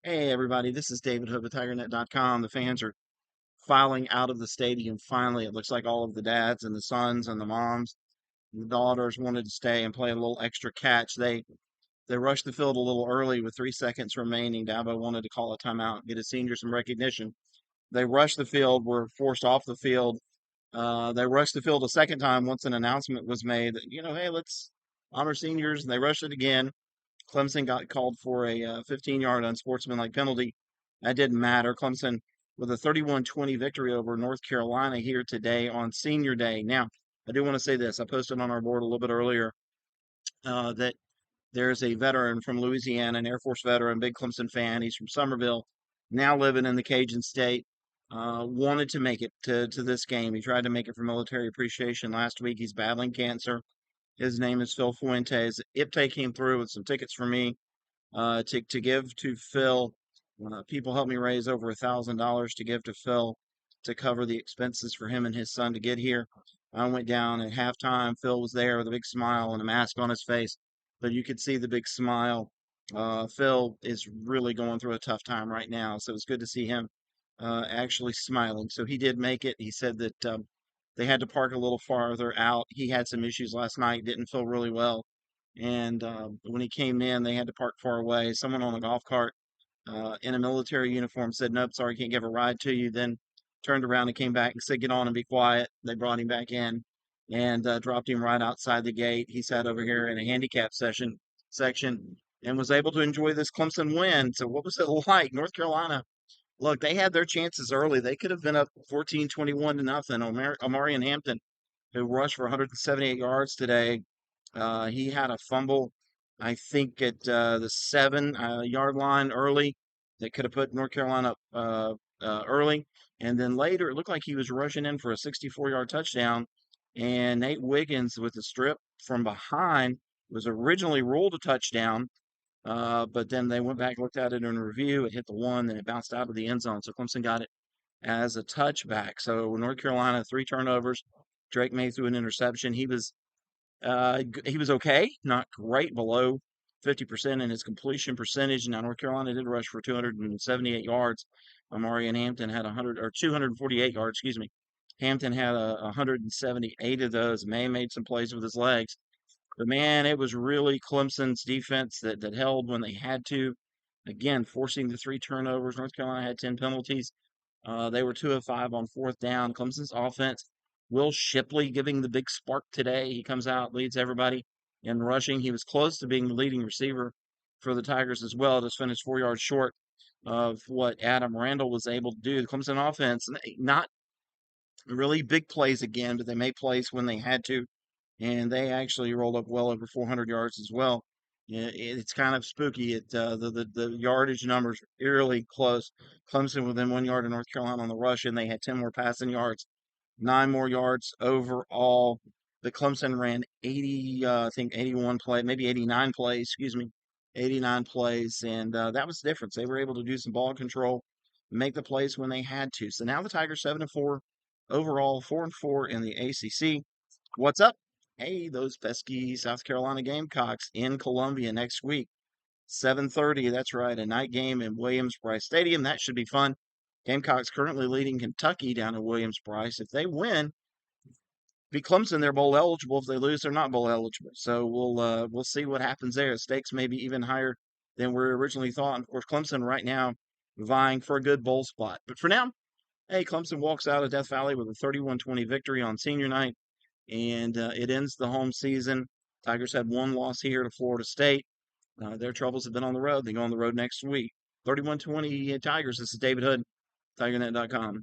Hey everybody, this is David Hood with TigerNet.com. The fans are filing out of the stadium finally. It looks like all of the dads and the sons and the moms and the daughters wanted to stay and play a little extra catch. They rushed the field a little early with 3 seconds remaining. Dabo wanted to call a timeout and get his seniors some recognition. They rushed the field, were forced off the field. They rushed the field a second time once an announcement was made that, hey, let's honor seniors. And they rushed it again. Clemson got called for a 15-yard unsportsmanlike penalty. That didn't matter. Clemson with a 31-20 victory over North Carolina here today on Senior Day. Now, I do want to say this. I posted on our board a little bit earlier that there's a veteran from Louisiana, an Air Force veteran, big Clemson fan. He's from Somerville, now living in the Cajun State. Wanted to make it to this game. He tried to make it for military appreciation last week. He's battling cancer. His name is Phil Fuentes. IPTE came through with some tickets for me to give to Phil. People helped me raise over $1,000 to give to Phil to cover the expenses for him and his son to get here. I went down at halftime. Phil was there with a big smile and a mask on his face, but you could see the big smile. Phil is really going through a tough time right now, so it's good to see him actually smiling. So he did make it. He said that they had to park a little farther out. He had some issues last night, didn't feel really well. And when he came in, they had to park far away. Someone on a golf cart in a military uniform said, "Nope, sorry, can't give a ride to you." Then turned around and came back and said, "Get on and be quiet." They brought him back in and dropped him right outside the gate. He sat over here in a handicap section and was able to enjoy this Clemson win. So what was it like? North Carolina, look, they had their chances early. They could have been up 14-21 to nothing. Omarion Hampton, who rushed for 178 yards today, he had a fumble, I think, at the 7 yard line early that could have put North Carolina up early. And then later, it looked like he was rushing in for a 64-yard touchdown. And Nate Wiggins, with the strip from behind, was originally ruled a touchdown. But then they went back, looked at it in review. It hit the one, then it bounced out of the end zone. So Clemson got it as a touchback. So North Carolina, 3 turnovers. Drake May threw an interception. He was okay, not great, below 50% in his completion percentage. Now North Carolina did rush for 278 yards. Omarion Hampton had 248 yards, excuse me. Hampton had 178 of those. May made some plays with his legs. But man, it was really Clemson's defense that held when they had to. Again, forcing the 3 turnovers. North Carolina had 10 penalties. They were 2 of 5 on fourth down. Clemson's offense, Will Shipley giving the big spark today. He comes out, leads everybody in rushing. He was close to being the leading receiver for the Tigers as well. Just finished 4 yards short of what Adam Randall was able to do. The Clemson offense, not really big plays again, but they made plays when they had to, and they actually rolled up well over 400 yards as well. It's kind of spooky. The yardage numbers are eerily close. Clemson within 1 yard of North Carolina on the rush, and they had 10 more passing yards, 9 more yards overall. The Clemson ran 80, I think 81 play, maybe 89 plays, excuse me, 89 plays, and that was the difference. They were able to do some ball control, make the plays when they had to. So now the Tigers 7-4 overall, 4-4 in the ACC. What's up? Hey, those pesky South Carolina Gamecocks in Columbia next week. 7:30, that's right, a night game in Williams-Brice Stadium. That should be fun. Gamecocks currently leading Kentucky down at Williams-Brice. If they win, be Clemson, they're bowl eligible. If they lose, they're not bowl eligible. So we'll see what happens there. Stakes may be even higher than we originally thought. And of course, Clemson right now vying for a good bowl spot. But for now, hey, Clemson walks out of Death Valley with a 31-20 victory on senior night, and it ends the home season. Tigers had one loss here to Florida State. Their troubles have been on the road. They go on the road next week. 31-20 Tigers. This is David Hood, TigerNet.com.